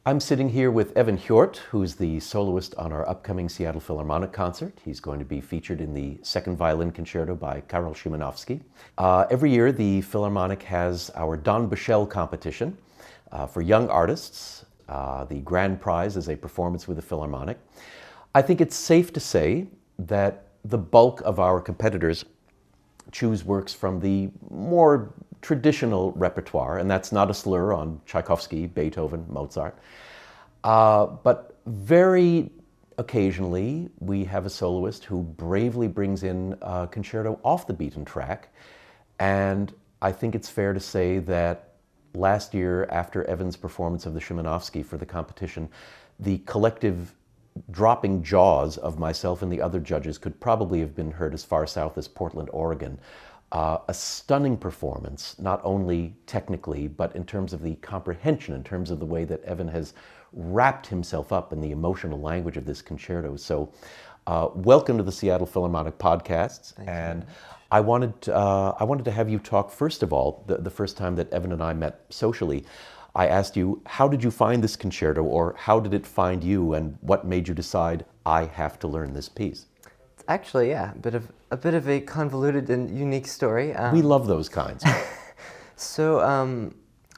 I'm sitting here with Evan Hjort, who's the soloist on our upcoming Seattle Philharmonic concert. He's going to be featured in the second violin concerto by Szymanowski. Every year, the Philharmonic has our Don Bushell Competition for young artists. The grand prize is a performance with the Philharmonic. I think it's safe to say that the bulk of our competitors choose works from the more traditional repertoire, and that's not a slur on Tchaikovsky, Beethoven, Mozart. But very occasionally, we have a soloist who bravely brings in a concerto off the beaten track. And I think it's fair to say that last year, after Evan's performance of the Szymanowski for the competition, the collective dropping jaws of myself and the other judges could probably have been heard as far south as Portland, Oregon. A stunning performance, not only technically, but in terms of the comprehension, in terms of the way that Evan has wrapped himself up in the emotional language of this concerto. So welcome to the Seattle Philharmonic podcasts. And I wanted to have you talk, first of all, the first time that Evan and I met socially, I asked you, how did you find this concerto, or how did it find you, and what made you decide, I have to learn this piece? It's actually, yeah, a bit of a convoluted and unique story. We love those kinds. So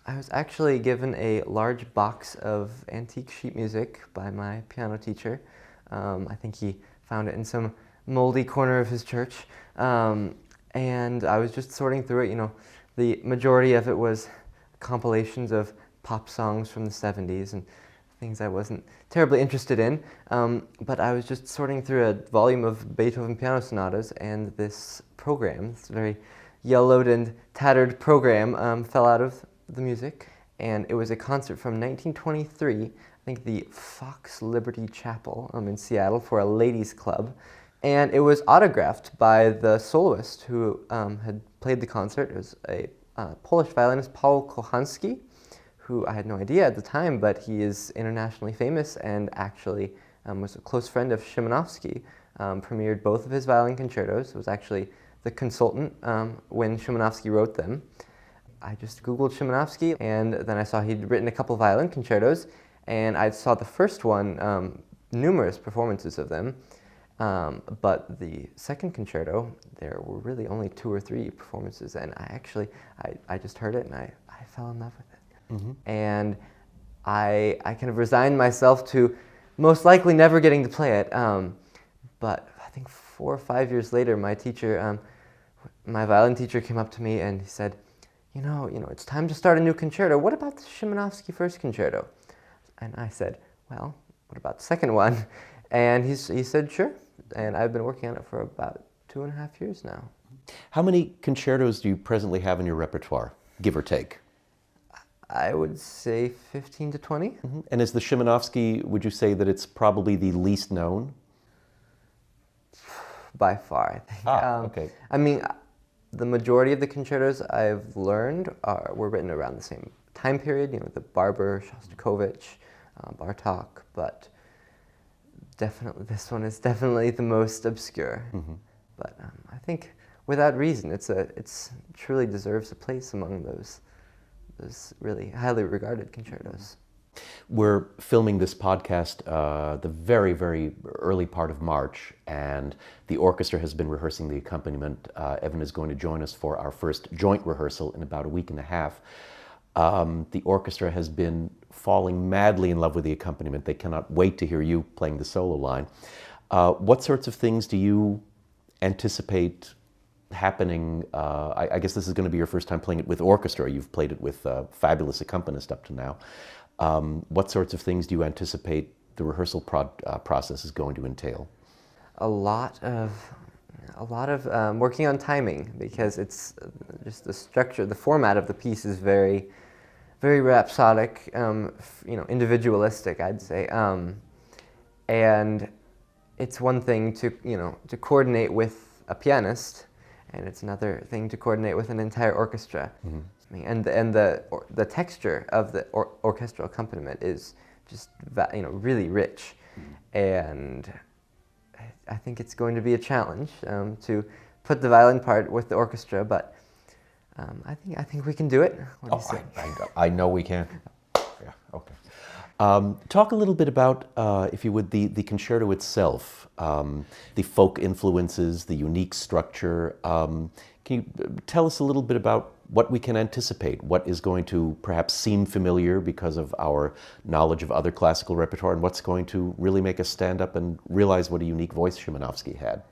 I was actually given a large box of antique sheet music by my piano teacher. I think he found it in some moldy corner of his church. And I was just sorting through it. You know, the majority of it was compilations of pop songs from the 70s and things I wasn't terribly interested in. But I was just sorting through a volume of Beethoven piano sonatas, and this program, this very yellowed and tattered program, fell out of the music. And it was a concert from 1923, I think the Fox Liberty Chapel in Seattle for a ladies' club. And it was autographed by the soloist who had played the concert. It was a Polish violinist, Paul Kochanski, who I had no idea at the time, but he is internationally famous and actually was a close friend of Szymanowski, premiered both of his violin concertos, was actually the consultant when Szymanowski wrote them. I just Googled Szymanowski, and then I saw he'd written a couple violin concertos, and I saw the first one, numerous performances of them, but the second concerto, there were really only 2 or 3 performances, and I just heard it and I fell in love with it. Mm-hmm. And I kind of resigned myself to most likely never getting to play it. But I think 4 or 5 years later, my teacher, my violin teacher, came up to me and he said, you know, it's time to start a new concerto. What about the Szymanowski first concerto? And I said, well, what about the second one? And he said, sure. And I've been working on it for about 2.5 years now. How many concertos do you presently have in your repertoire, give or take? I would say 15 to 20. Mm-hmm. And is the Szymanowski, would you say that it's probably the least known? By far, I think. Okay. I mean, the majority of the concertos I've learned were written around the same time period, the Barber, Shostakovich, Bartók, but definitely this one is definitely the most obscure. Mm-hmm. But I think without reason, it truly deserves a place among those really highly regarded concertos. We're filming this podcast the very, very early part of March, and the orchestra has been rehearsing the accompaniment. Evan is going to join us for our first joint rehearsal in about a week and a half. The orchestra has been falling madly in love with the accompaniment. They cannot wait to hear you playing the solo line. What sorts of things do you anticipate happening? I guess this is going to be your first time playing it with orchestra. You've played it with fabulous accompanists up to now. What sorts of things do you anticipate the rehearsal process is going to entail? A lot of working on timing, because it's just the structure, the format of the piece is very, very rhapsodic, individualistic, I'd say, and it's one thing to coordinate with a pianist, and it's another thing to coordinate with an entire orchestra. Mm-hmm. And the texture of the orchestral accompaniment is just really rich, and I think it's going to be a challenge to put the violin part with the orchestra, but I think we can do it. What do you say? I know we can. Yeah. Okay. Talk a little bit about, if you would, the concerto itself, the folk influences, the unique structure. Can you tell us a little bit about what we can anticipate, what is going to perhaps seem familiar because of our knowledge of other classical repertoire, and what's going to really make us stand up and realize what a unique voice Szymanowski had?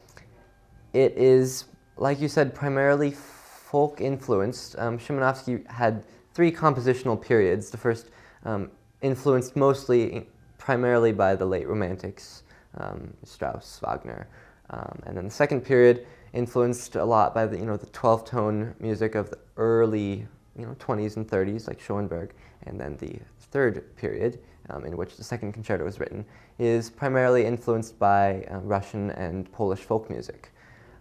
It is, like you said, primarily folk influenced. Szymanowski had three compositional periods. The first influenced primarily by the late Romantics, Strauss, Wagner, and then the second period influenced a lot by the 12-tone music of the early 20s and 30s, like Schoenberg, and then the third period, in which the second concerto was written, is primarily influenced by Russian and Polish folk music.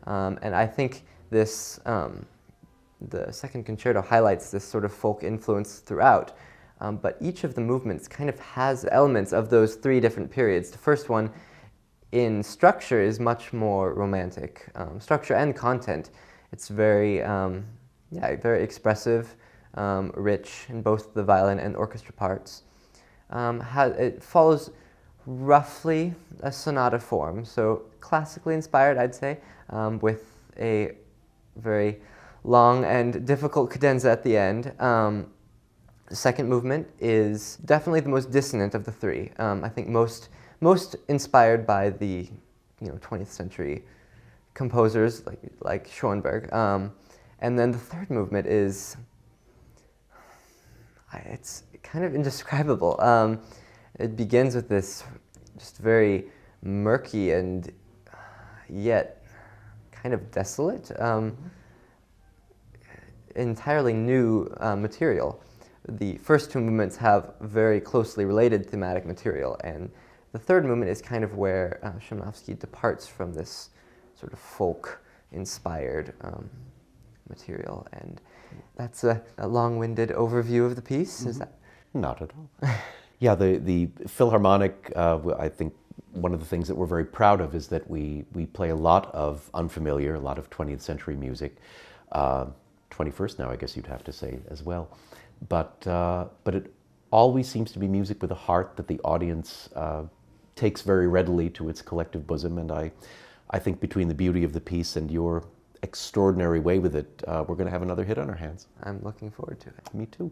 And I think this, the second concerto highlights this sort of folk influence throughout, but each of the movements kind of has elements of those three different periods. The first one, in structure, is much more romantic. Structure and content. It's very, very expressive, rich in both the violin and orchestra parts. It follows roughly a sonata form, so classically inspired, I'd say, with a very long and difficult cadenza at the end. The second movement is definitely the most dissonant of the three. I think most inspired by the 20th century composers like Schoenberg. And then the third movement is, it's kind of indescribable. It begins with this just very murky and yet kind of desolate, entirely new material. The first two movements have very closely related thematic material, and the third movement is kind of where Szymanowski departs from this sort of folk-inspired material. And that's a long-winded overview of the piece. Mm-hmm. Is that? Not at all. Yeah, the Philharmonic, I think one of the things that we're very proud of is that we play a lot of unfamiliar, a lot of 20th century music. 21st now, I guess you'd have to say as well. But it always seems to be music with a heart that the audience takes very readily to its collective bosom, and I think between the beauty of the piece and your extraordinary way with it, we're going to have another hit on our hands. I'm looking forward to it. Me too.